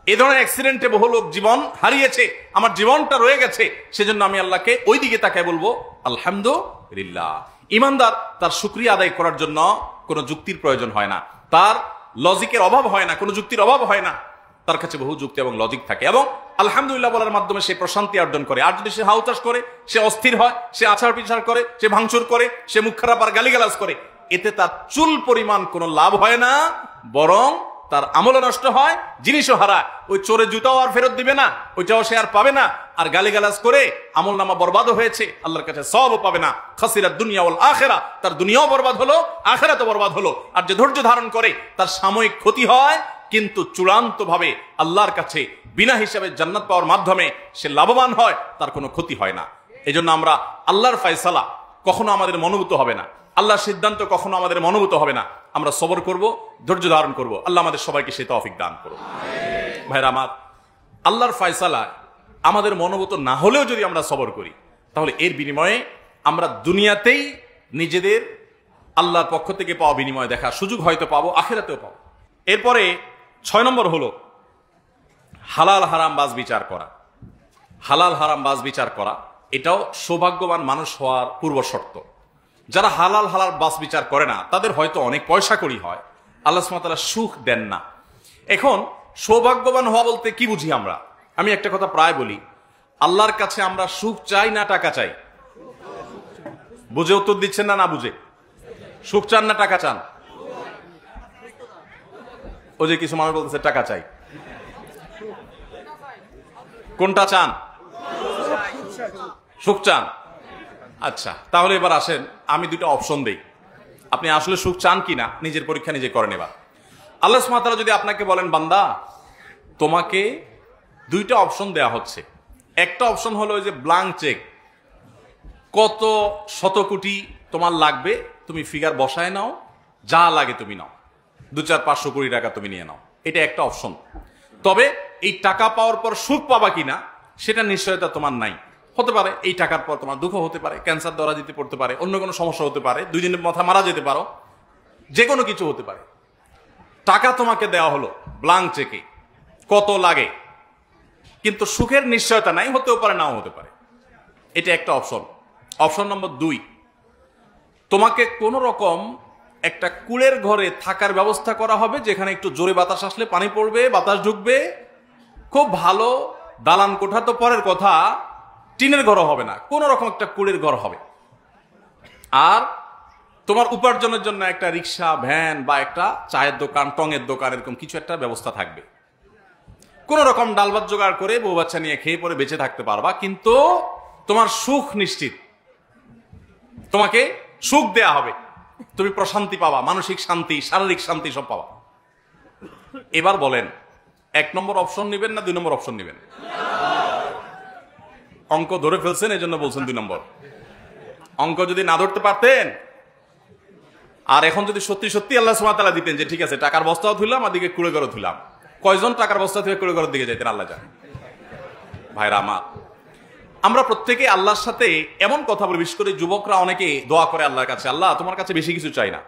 এই ধরনের অ্যাক্সিডেন্টে বহু লোক জীবন হারিয়েছে, আমার জীবনটা রয়ে গেছে, সেজন্য আমি আল্লাহকে ওই দিকে তাকায় বলবো আলহামদুলিল্লাহ। ইমানদার তার শুকরিয়া আদায় করার জন্য কোনো যুক্তির প্রয়োজন হয় না, তার লজিকের অভাব হয় না, কোনো যুক্তির অভাব হয় না, তার কাছে বহু যুক্তি এবং লজিক থাকে, এবং আলহামদুলিল্লাহ বলার মাধ্যমে সে প্রশান্তি অর্জন করে। আর যদি সে হাউতাস করে, সে অস্থির হয়, সে আছাড় পিছাড় করে, সে ভাঙচুর করে, সে মুখ খারাপ আর গালিগালাজ করে, এতে তার চুল পরিমাণ কোনো লাভ হয় না, বরং তার আমলও নষ্ট হয়, জিনিসও হারায়। ওই চোরের জুতাও আর ফেরত দিবে না, ওইটাও সে আর পাবে না। আর গালিগালাজ করে আমল নামা বরবাদও হয়েছে, আল্লাহর কাছে সওয়াবও পাবে না। খাসিরাত দুনিয়া ওয়াল আখিরা, তার দুনিয়াও বরবাদ হলো, আখিরাতও বরবাদ হলো। আর যে ধৈর্য ধারণ করে তার সাময়িক ক্ষতি হয়, কিন্তু চূড়ান্তভাবে আল্লাহর কাছে বিনা হিসাবে জান্নাত পাওয়ার মাধ্যমে সে লাভবান হয়, তার কোনো ক্ষতি হয় না। এজন্য আমরা আল্লাহর ফয়সালা কখনো আমাদের মনোভূত হবে না, আল্লাহর সিদ্ধান্ত কখনো আমাদের মনোভূত হবে না। আমরা সবর করব, ধৈর্য ধারণ করব। আল্লাহ আমাদের সবাইকে সেই তৌফিক দান করুন। ভাইরা আমার, আল্লাহর ফয়সালা আমাদের মনোভূত না হলেও যদি আমরা সবর করি, তাহলে এর বিনিময়ে আমরা দুনিয়াতেই নিজেদের আল্লাহর পক্ষ থেকে পাওয়া বিনিময় দেখার সুযোগ হয়তো পাবো, আখিরাতেও পাবো। এরপরে 6 নম্বর হলো হালাল হারাম বাজ বিচার করা। হালাল হারাম বাজ বিচার করা এটাও সৌভাগ্যবান মানুষ হওয়ার পূর্ব শর্ত। যারা হালাল হালাল বাজ বিচার করে না, তাদের হয়তো অনেক পয়সা কড়ি হয়, আল্লাহ সুবহানাহু ওয়া তাআলা সুখ দেন না। এখন সৌভাগ্যবান হওয়া বলতে কি বুঝি আমরা? আমি একটা কথা প্রায় বলি, আল্লাহর কাছে আমরা সুখ চাই না টাকা চাই? বুঝে উত্তর দিচ্ছেন না? না বুঝে? সুখ চান না টাকা চান? ও যে কিছু মানুষ বলতেছে টাকা চাই, কোনটা চান? সুখ চান। আচ্ছা, তাহলে এবার আসেন আমি দুটো অপশন দেই, আপনি আসলে সুখ চান কিনা নিজের পরীক্ষা নিজে করেন। এবার আল্লাহ সুবহানাহু ওয়া তাআলা যদি আপনাকে বলেন, বান্দা তোমাকে দুইটা অপশন দেয়া হচ্ছে। একটা অপশন হলো যে ব্ল্যাঙ্ক চেক, কত শত কোটি তোমার লাগবে তুমি ফিগার বসায় নাও, যা লাগে তুমি নাও, 2-4-500 কোটি টাকা তুমি নিয়ে নাও, এটা একটা অপশন। তবে এই টাকা পাওয়ার পর সুখ পাবা কিনা সেটা নিশ্চয়তা তোমার নাই। হতে পারে এই টাকার পর তোমার দুঃখ হতে পারে, ক্যান্সার ধরা দিতে পড়তে পারে, অন্য কোনো সমস্যা হতে পারে, 2 দিনের মাথা মারা যেতে পারো, যে কোনো কিছু হতে পারে। টাকা তোমাকে দেওয়া হলো ব্ল্যাঙ্ক চেকে, কত লাগে, কিন্তু সুখের নিশ্চয়তা নাই, হতেও পারে নাও হতে পারে। এটা একটা অপশন। অপশন নম্বর 2, তোমাকে কোন রকম একটা কুলের ঘরে থাকার ব্যবস্থা করা হবে, যেখানে একটু জোরে বাতাস আসলে পানি পড়বে, বাতাস ঢুকবে, খুব ভালো দালান কোঠা তো পরের কথা, টিনের ঘর হবে না, কোন রকম একটা কুলের ঘর হবে। আর তোমার উপার্জনের জন্য একটা রিক্সা, ভ্যান বা একটা চায়ের দোকান, টঙের দোকান, এরকম কিছু একটা ব্যবস্থা থাকবে। কোন রকম ডাল ভাত জোগাড় করে বউ বাচ্চা নিয়ে খেয়ে পরে বেঁচে থাকতে পারবা, কিন্তু তোমার সুখ নিশ্চিত, তোমাকে সুখ দেয়া হবে, তুমি প্রশান্তি পাবা, মানসিক শান্তি, শারীরিক শান্তি সব পাবা। এবার বলেন 1 নম্বর অপশন নেবেন না 2 নম্বর অপশন নেবেন? অঙ্ক ধরে ফেলছেন, এই জন্য বলছেন 2 নম্বর। অঙ্ক যদি না ধরতে পারতেন, আর এখন যদি সত্যি সত্যি আল্লাহ সুবহানাহু ওয়া তাআলা দিতেন যে ঠিক আছে টাকার বস্তাও ধুলাম, আদিকে কুড়ে ঘরও ধুলাম, কয়জন টাকার বস্তা থেকে কুড়ে ঘরের দিকে যেতেন আল্লাহ জানে। ভাইরা আমার, আমরা প্রত্যেকে আল্লাহর সাথে এমন কথা বলি, বিশেষ করে যুবকরা অনেকে দোয়া করে আল্লাহর কাছে, আল্লাহ তোমার কাছে বেশি কিছু চাই না,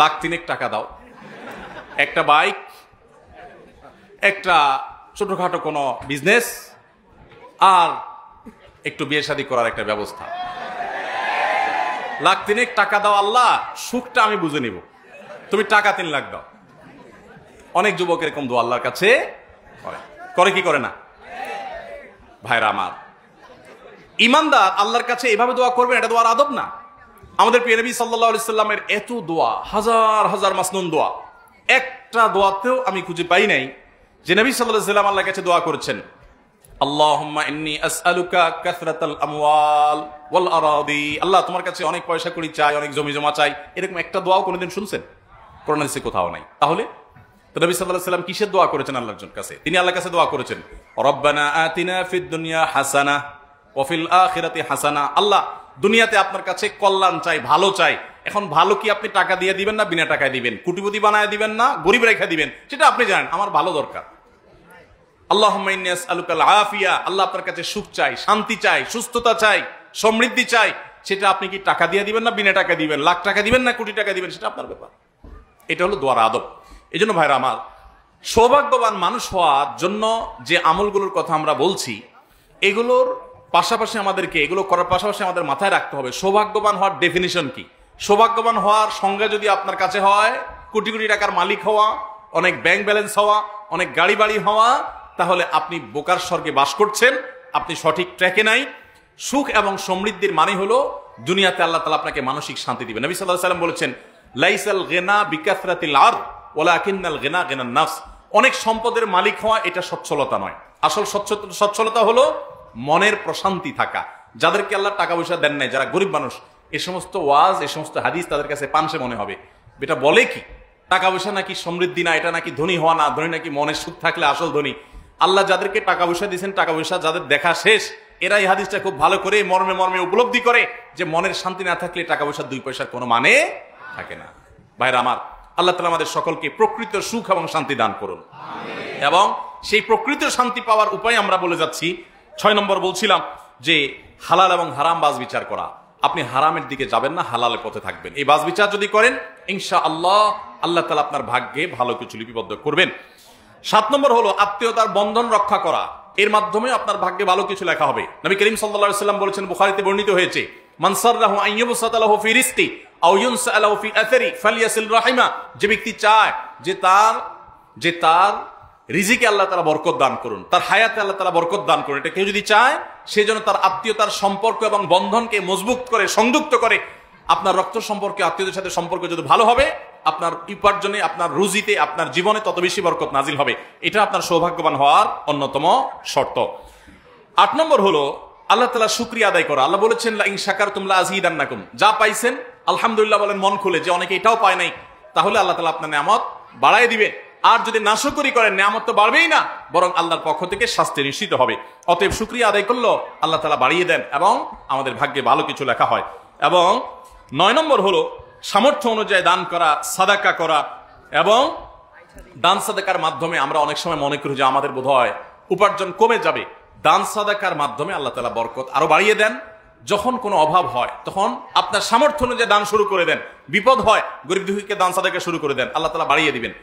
1,00,000 টাকা দাও, একটা বাইক, একটা ছোটখাটো কোনো বিজনেস, আর একটু বিয়ে শাদী করার একটা ব্যবস্থা। 1,00,000 টাকা দাও আল্লাহ, সুখটা আমি বুঝে নিব, তুমি টাকা 3 লাখ দাও। অনেক যুবক এরকম দোয়া আল্লাহর কাছে করে কি করে না? ভাইরা আমার, ইমানদার আল্লাহর কাছে এভাবে দোয়া করবেন, এটা দোয়ার আদব না। আমাদের প্রিয় নবী সাল্লাল্লাহু আলাইহি সাল্লামের এত দোয়া, হাজার হাজার মাসনুন দোয়া, একটা দোয়াতেও আমি খুঁজে পাই নাই যে নবী সাল্লাল্লাহু আলাইহি সাল্লাম আল্লাহর কাছে দোয়া করেছেন, আল্লাহুম্মা ইন্নী আসআলুকা কাসরাতাল আমওয়াল ওয়াল আরাদি, আল্লাহ তোমার কাছে অনেক পয়সা কড়ি চাই, অনেক জমি জমা চাই, এরকম একটা দোয়াও কোনোদিন শুনছেন? কোরআন হাদিসে কোথাও নাই। তাহলে তো নবী সাল্লাল্লাহু আলাইহি সাল্লাম কিসের দোয়া করেছেন আল্লাহর কাছে? তিনি আল্লাহর কাছে দোয়া করেছেন, রব্বানা আতিনা ফিদ দুনিয়া হাসানাহ ওয়া ফিল আখিরাতি হাসানাহ, আল্লাহ দুনিয়াতে আপনার কাছে কল্যাণ চাই, ভালো চাই। এখন ভালো কি আপনি টাকা দিয়ে দিবেন না বিনা টাকায় দিবেন, কোটিপতি বানায় দিবেন না গরিব রেখে দিবেন, সেটা আপনি জানেন, আমার ভালো দরকার। আল্লাহুম্মা ইন্নী আসআলুকাল আফিয়া, আল্লাহ আপনার কাছে সুখ চাই, শান্তি চাই, সুস্থতা চাই, সমৃদ্ধি চাই, সেটা আপনি কি টাকা দিয়ে দিবেন না বিনা টাকা দিবেন, লাখ টাকা দিবেন না কোটি টাকা দিবেন, সেটা আপনার ব্যাপার। এটা হলো দোয়ার আদব। এই জন্য ভাইরা আমার, সৌভাগ্যবান মানুষ হওয়ার জন্য যে আমলগুলোর কথা আমরা বলছি, এগুলোর পাশাপাশি আমাদেরকে, এগুলো করার পাশাপাশি আমাদের মাথায় রাখতে হবে সৌভাগ্যবান হওয়ার ডেফিনিশন কি। সৌভাগ্যবান হওয়ার সংজ্ঞা যদি আপনার কাছে হয় কোটি কোটি টাকার মালিক হওয়া, অনেক ব্যাংক ব্যালেন্স হওয়া, অনেক গাড়ি বাড়ি হওয়া, তাহলে আপনি বোকার স্বর্গে বাস করছেন, আপনি সঠিক ট্র্যাকে নাই। সুখ এবং সমৃদ্ধির মানে হলো দুনিয়াতে আল্লাহ তাআলা আপনাকে মানসিক শান্তি দিবেন। নবী সাল্লাল্লাহু আলাইহি ওয়াসাল্লাম বলেছেন, লাইসাল গিনা বিকাসরাতিল আরদ ওয়ালাকিন্নাল গিনা গিনান নাফস। অনেক সম্পদের মালিক হওয়া এটা সচ্ছলতা নয়। আসল সচ্ছলতা হলো মনের প্রশান্তি থাকা। যাদেরকে আল্লাহ টাকা পয়সা দেন নাই, যারা গরিব মানুষ, এই সমস্ত ওয়াজ, এই সমস্ত হাদিস তাদের কাছে পানসে মনে হবে। এটা বলে কি টাকা পয়সা নাকি সমৃদ্ধি না, এটা নাকি ধনী হওয়া না, ধনী নাকি মনের সুখ থাকলে আসল ধনী। আল্লাহ যাদেরকে টাকা পয়সা দিয়েছেন, টাকা পয়সা যাদের দেখা শেষ, এরা এই হাদিসটা খুব ভালো করে মর্মে মর্মে উপলব্ধি করে যে মনের শান্তি না থাকলে টাকা পয়সা 2 পয়সার কোনো মানে থাকে না। ভাইরা আমার, আল্লাহ তাআলা আমাদের সকলকে প্রকৃত সুখ এবং শান্তি দান করুন। এবং সেই প্রকৃত শান্তি পাওয়ার উপায় আমরা বলে যাচ্ছি। 6 নম্বর বলছিলাম যে হালাল এবং হারাম বাজ বিচার করা। আপনি হারামের দিকে যাবেন না, হালালের পথে থাকবেন। এই বাজ বিচার যদি করেন, ইনশাআল্লাহ আল্লাহ তাআলা আপনার ভাগ্যে ভালো কিছু লিপিবদ্ধ করবেন। 7 নম্বর হলো আত্মীয়তার বন্ধন রক্ষা করা। এর মাধ্যমে আপনার ভাগ্যে ভালো কিছু লেখা হবে। নবী করিম সাল্লাল্লাহু আলাইহি ওয়াসাল্লাম বলেছেন, বুখারীতে বর্ণিত হয়েছে, মান সাররাহু আন ইউবসাতা লাহু ফি রিজকি আও ইউনসা লাহু ফি আথরি ফালিয়াসিল রাহিমা। যে ব্যক্তি চায় যে তার রিজিকে আল্লাহ তাআলা বরকত দান করুন, তার হায়াতে আল্লাহ তাআলা বরকত দান করুন, এটা কেউ যদি চায়, সে যেন তার আত্মীয়তার সম্পর্ক এবং বন্ধনকে মজবুত করে, সংযুক্ত করে। আপনার রক্ত সম্পর্কে, আত্মীয়দের সাথে সম্পর্ক যদি ভালো হবে, আপনার উপার্জনে, আপনার রুজিতে, আপনার জীবনে তত বেশি বরকত নাজিল হবে। এটা আপনার সৌভাগ্যবান হওয়ার অন্যতম শর্ত। 8 নম্বর হলো আল্লাহ তাআলা শুকরিয়া আদায় করা। আল্লাহ বলেছেন, লা ইন শাকারতুম লা আযীদান্নাকুম। যা পাইছেন আলহামদুলিল্লাহ বলেন মন খুলে, যে অনেকে এটাও পায় নাই, তাহলে আল্লাহ তাআলা আপনার নিয়ামত বাড়ায় দিবে। আর যদি নাশকরি করেন, নিয়ামত তো বাড়বেই না, বরং আল্লাহর পক্ষ থেকে শাস্তি নিশ্চিত হবে। অতএব শুকরিয়া আদায় করলো আল্লাহ তাআলা বাড়িয়ে দেন এবং আমাদের ভাগ্যে ভালো কিছু লেখা হয়। এবং 9 নম্বর হলো সামর্থ্য অনুযায়ী দান করা, সাদাকা করা। এবং দান সাদাকার মাধ্যমে আমরা অনেক সময় মনে করি যে আমাদের বোধহয় উপার্জন কমে যাবে। দান সাদাকার মাধ্যমে আল্লাহ তাআলা বরকত আরো বাড়িয়ে দেন। যখন কোনো অভাব হয়, তখন আপনার সামর্থ্য অনুযায়ী দান শুরু করে দেন। বিপদ হয়, গরিব দুঃখীকে দান সাদাকা শুরু করে দেন, আল্লাহ তাআলা বাড়িয়ে দিবেন।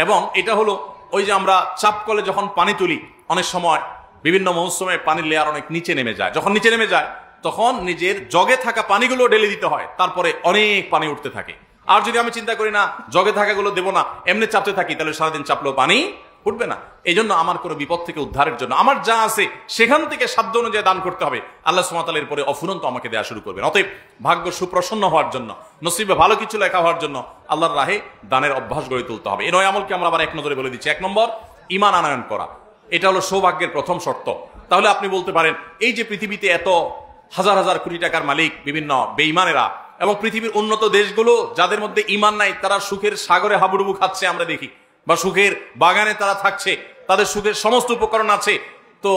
এবং এটা হলো ওই যে আমরা চাপ কলে যখন পানি তুলি, অনেক সময় বিভিন্ন মৌসুমে পানির লেয়ার অনেক নিচে নেমে যায়। যখন নিচে নেমে যায়, তখন নিজের জগে থাকা পানিগুলো ঢেলে দিতে হয়, তারপরে অনেক পানি উঠতে থাকে। আর যদি আমি চিন্তা করি না, জগে থাকাগুলো দেবো না, এমনি চাপতে থাকি, তাহলে সারাদিন চাপলেও পানি উঠবে না। এই জন্য আমার কোনো বিপদ থেকে উদ্ধারের জন্য আমার যা আছে সেখান থেকে সাধ্য অনুযায়ী দান করতে হবে। আল্লাহ সুবহানাহু ওয়া তাআলা এরপরে অফুরন্ত আমাকে দেয়া শুরু করবেন। অতএব ভাগ্য সুপ্রসন্ন হওয়ার জন্য, নসিবে ভালো কিছু লেখা হওয়ার জন্য আল্লাহর রাহে দানের অভ্যাস গড়ে তুলতে হবে। এই 9 আমলকে আমরা আবার এক নজরে বলে দিচ্ছি। 1 নম্বর, ঈমান আনয়ন করা। এটা হলো সৌভাগ্যের প্রথম শর্ত। তাহলে আপনি বলতে পারেন, এই যে পৃথিবীতে এত হাজার হাজার কোটি টাকার মালিক বিভিন্ন বেঈমানেরা, এবং পৃথিবীর উন্নত দেশগুলো যাদের মধ্যে ঈমান নাই, তারা সুখের সাগরে হাবুডুবু খাচ্ছে আমরা দেখি, বা সুখের বাগানে তারা থাকছে, তাদের সুখের সমস্ত উপকরণ আছে। তো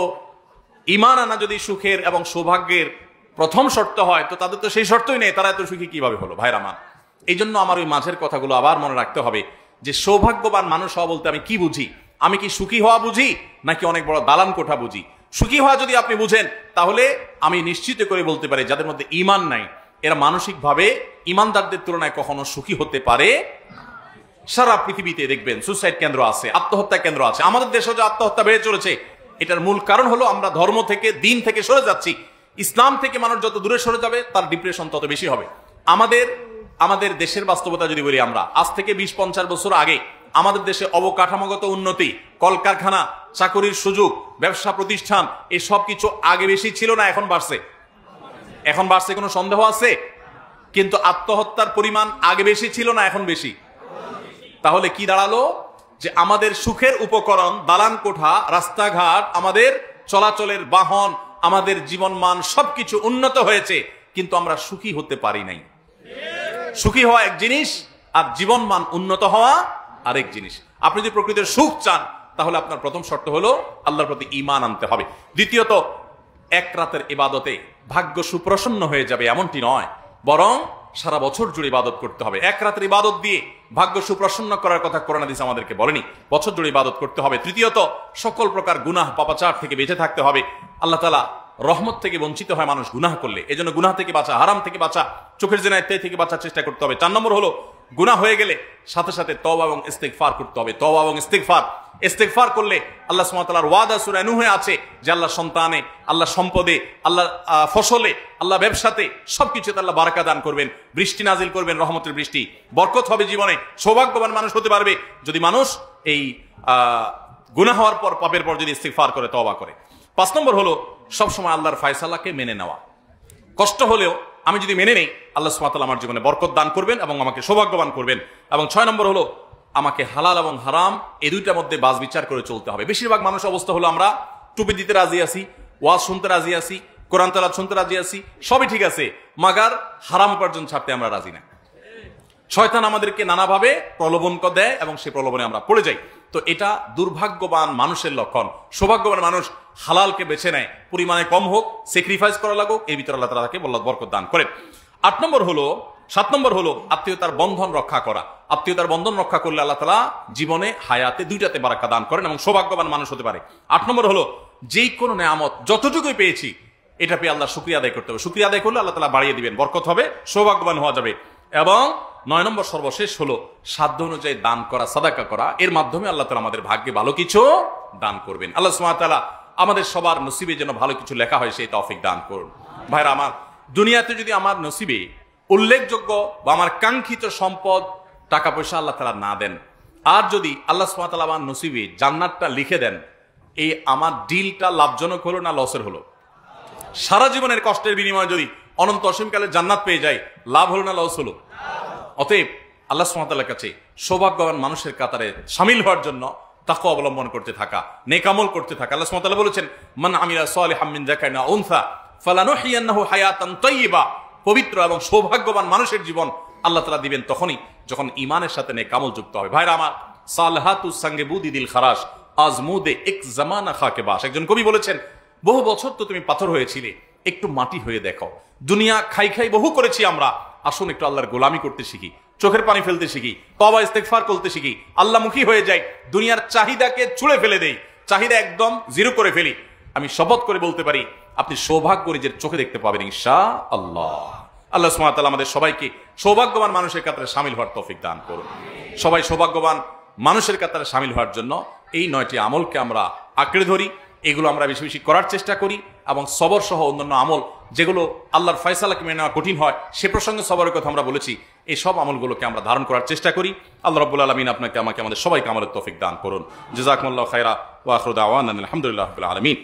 ঈমান আনা যদি সুখের এবং সৌভাগ্যের প্রথম শর্ত হয়, তো তাদের তো সেই শর্তই নেই, তারা এত সুখী কিভাবে হলো? ভাইরা মান, এই জন্য আমার ওই মাঝের কথাগুলো আবার মনে রাখতে হবে যে সৌভাগ্যবান মানুষ হওয়া বলতে আমি কি বুঝি? আমি কি সুখী হওয়া বুঝি, নাকি অনেক বড় দালান কোঠা বুঝি? সুখী হওয়া যদি আপনি বুঝেন, তাহলে আমি নিশ্চিত করে বলতে পারি যাদের মধ্যে ঈমান নাই, এরা মানসিকভাবে ঈমানদারদের তুলনায় কখনো সুখী হতে পারে। সারা পৃথিবীতে দেখবেন সুসাইড কেন্দ্র আছে, আত্মহত্যা কেন্দ্র আছে। আমাদের দেশে যে আত্মহত্যা বেড়ে চলেছে, এটার মূল কারণ হলো আমরা ধর্ম থেকে, দিন থেকে সরে যাচ্ছি। ইসলাম থেকে মানুষ যত দূরে সরে যাবে, তার ডিপ্রেশন তত বেশি হবে। আমাদের দেশের বাস্তবতা যদি বলি, আমরা আজ থেকে 20-50 বছর আগে আমাদের দেশে অবকাঠামোগত উন্নতি, কলকারখানা, চাকরির সুযোগ, ব্যবসা প্রতিষ্ঠান, এই সব কিছু আগে বেশি ছিল না, এখন বাড়ছে। এখন বাড়ছে, কোনো সন্দেহ আছে? কিন্তু আত্মহত্যার পরিমাণ আগে বেশি ছিল না, এখন বেশি। তাহলে কি দাঁড়ালো? যে আমাদের সুখের উপকরণ, দালান কোঠা, রাস্তাঘাট, আমাদের চলাচলের বাহন, আমাদের জীবনমান সবকিছু উন্নত হয়েছে, কিন্তু আমরা সুখী হতে পারি নাই। সুখী হওয়া এক জিনিস, আর জীবনমান উন্নত হওয়া আরেক জিনিস। আপনি যদি প্রকৃতির সুখ চান, তাহলে আপনার প্রথম শর্ত হলো আল্লাহর প্রতি ঈমান আনতে হবে। দ্বিতীয়ত, এক রাতের ইবাদতে ভাগ্য সুপ্রসন্ন হয়ে যাবে এমনটি নয়, বরং সারা বছর জুড়ে ইবাদত করতে হবে। এক রাতের ইবাদত দিয়ে ভাগ্য সুপ্রসন্ন করার কথা কোরআন হাদিস আমাদেরকে বলেনি, বছর জুড়ে ইবাদত করতে হবে। তৃতীয়ত, সকল প্রকার গুনাহ পাপাচার থেকে বেঁচে থাকতে হবে। আল্লাহ তাআলা রহমত থেকে বঞ্চিত হয় মানুষ গুনাহ করলে, এজন্য গুনাহ থেকে বাঁচা, হারাম থেকে বাঁচা, চোখের জিনা ইত্যাদি থেকে বাঁচার চেষ্টা করতে হবে। 4 নম্বর হলো গুনাহ হয়ে গেলে সাথে সাথে তওবা এবং ইস্তিগফার করতে হবে। তওবা এবং ইস্তিগফার করলে আল্লাহ সুবহানাহু ওয়া তাআলার ওয়াদা সূরা নূহে আছে যে আল্লাহ সন্তানে, আল্লাহ সম্পদে, আল্লাহ ফসলে, আল্লাহ ব্যবসাতে, সবকিছুতে আল্লাহ বারাকা দান করবেন, বৃষ্টি নাজিল করবেন, রহমতের বৃষ্টি, বরকত হবে জীবনে। সৌভাগ্যবান মানুষ হতে পারবে যদি মানুষ এই গুনাহ হওয়ার পর, পাপের পর যদি ইস্তিগফার করে, তওবা করে। 5 নম্বর হলো সবসময় আল্লাহর ফয়সালাকে মেনে নেওয়া। কষ্ট হলেও আমি যদি মেনে নেই, আল্লাহ সুবহানাহু ওয়া তাআলা আমার জীবনে বরকত দান করবেন এবং আমাকে সৌভাগ্যবান করবেন। এবং 6 নম্বর হলো আমাকে হালাল এবং হারাম এই দুইটার মধ্যে বাজ বিচার করে চলতে হবে। বেশিরভাগ মানুষ অবস্থা হলো আমরা টুপি দিতে রাজি আছি, ওয়াজ শুনতে রাজি আছি, কোরআন তেলাওয়াত শুনতে রাজি আছি, সবই ঠিক আছে, মাগার হারাম উপার্জন ছাড়তে আমরা রাজি না। শয়তান আমাদেরকে নানাভাবে প্রলোভন দেয় এবং সেই প্রলোভনে আমরা পড়ে যাই। তো এটা দুর্ভাগ্যবান মানুষের লক্ষণ। সৌভাগ্যবান মানুষ হালালকে বেছে নেয়, পরিমাণে কম হোক, স্যাক্রিফাইস করা লাগুক, এই ভিতরে আল্লাহ তাআলা তাকে বরকত দান করেন। 7 নম্বর হলো আত্মীয়তার বন্ধন রক্ষা করা। আত্মীয়তার বন্ধন রক্ষা করলে আল্লাহ তাআলা জীবনে হায়াতে দুইটাতে বারাকা দান করেন এবং সৌভাগ্যবান মানুষ হতে পারে। 8 নম্বর হলো যেই কোনো নেয়ামত যতটুকুই পেয়েছি এটা পেয়ে আল্লাহ শুকরিয়া আদায় করতে হবে। শুকরিয়া আদায় করলে আল্লাহ তাআলা বাড়িয়ে দিবেন, বরকত হবে, সৌভাগ্যবান হওয়া যাবে। এবং 9 নম্বর সর্বশেষ হলো সাধ্য অনুযায়ী দান করা, সাদাকা করা। এর মাধ্যমে আল্লাহ তাআলা আমাদের ভাগ্যে ভালো কিছু দান করবেন। আল্লাহ সুবহানাহু ওয়া তাআলা আমাদের সবার নসিবে যেন ভালো কিছু লেখা হয় সেই তৌফিক দান করুন। ভাইরা আমার, দুনিয়াতে যদি আমার নসিবে উল্লেখযোগ্য বা আমার কাঙ্ক্ষিত সম্পদ টাকা পয়সা আল্লাহ তাআলা না দেন, আর যদি আল্লাহ সুবহানাহু ওয়া তাআলা আমার নসিবে জান্নাতটা লিখে দেন, এই আমার ডিলটা লাভজনক হলো না লসের হলো? সারা জীবনের কষ্টের বিনিময়ে যদি অনন্ত অসীমকালে জান্নাত পেয়ে যায়, লাভ হলো না লস হলো? অতএব আল্লাহ সুবহানাহু ওয়া তাআলার কাছে সৌভাগ্যবান মানুষের কাতারে শামিল হওয়ার জন্য তাকওয়া অবলম্বন করতে থাকা, নেক আমল করতে থাকা। আল্লাহ সুবহানাহু ওয়া তাআলা বলেছেন, মান আমিলা সালিহাম মিন যাকারিন আও উনসা ফালানুহইয়ান্নাহু হায়াতান তাইয়্যিবা। পবিত্র এবং সৌভাগ্যবান মানুষের জীবন আল্লাহ তাআলা দিবেন তখনই যখন ঈমানের সাথে নেক আমল যুক্ত হবে। ভাইরা আমার, সালহাতু সঙ্গে বুদি দিল খারাস আজমুদে এক জামানা খাকে বাস। একজন কবি বলেছেন, বহু বছর তো তুমি পাথর হয়েছিলে, একটু মাটি হয়ে দেখো। দুনিয়া খাই খাই বহু করেছি আমরা, আসুন একটু আল্লাহর গোলামি করতে শিখি, চোখের পানি ফেলতে শিখি, তওবা ইস্তেগফার করতে শিখি, আল্লাহমুখী হয়ে যাই, দুনিয়ার চাহিদাকে ছুঁড়ে ফেলে দেই, চাহিদা একদম জিরো করে ফেলি। আমি শপথ করে বলতে পারি আপনি সৌভাগ্য নিজের চোখে দেখতে পাবেন ইনশাআল্লাহ। আল্লাহ সুবহানাহু ওয়া তাআলা আমাদের সবাইকে সৌভাগ্যবান মানুষের কাতারে শামিল হওয়ার তৌফিক দান করুন। সবাই সৌভাগ্যবান মানুষের কাতারে শামিল হওয়ার জন্য এই 9টি আমলকে আমরা আঁকড়ে ধরি, এগুলো আমরা বেশি বেশি করার চেষ্টা করি, এবং সবর সহ অন্যান্য আমল যেগুলো আল্লাহর ফয়সালাকে মেনে নেওয়া কঠিন হয়, সে প্রসঙ্গে সবরের কথা আমরা বলেছি, এই সব আমলগুলোকে আমরা ধারণ করার চেষ্টা করি। আল্লাহ রাব্বুল আলামিন আপনাকে আমাকে আমাদের সবাইকে আমলের তৌফিক দান করুন। জাযাকুমুল্লাহু খায়রা ওয়া আখিরু দাওয়ানা আলহামদুলিল্লাহি রাব্বিল আলামিন।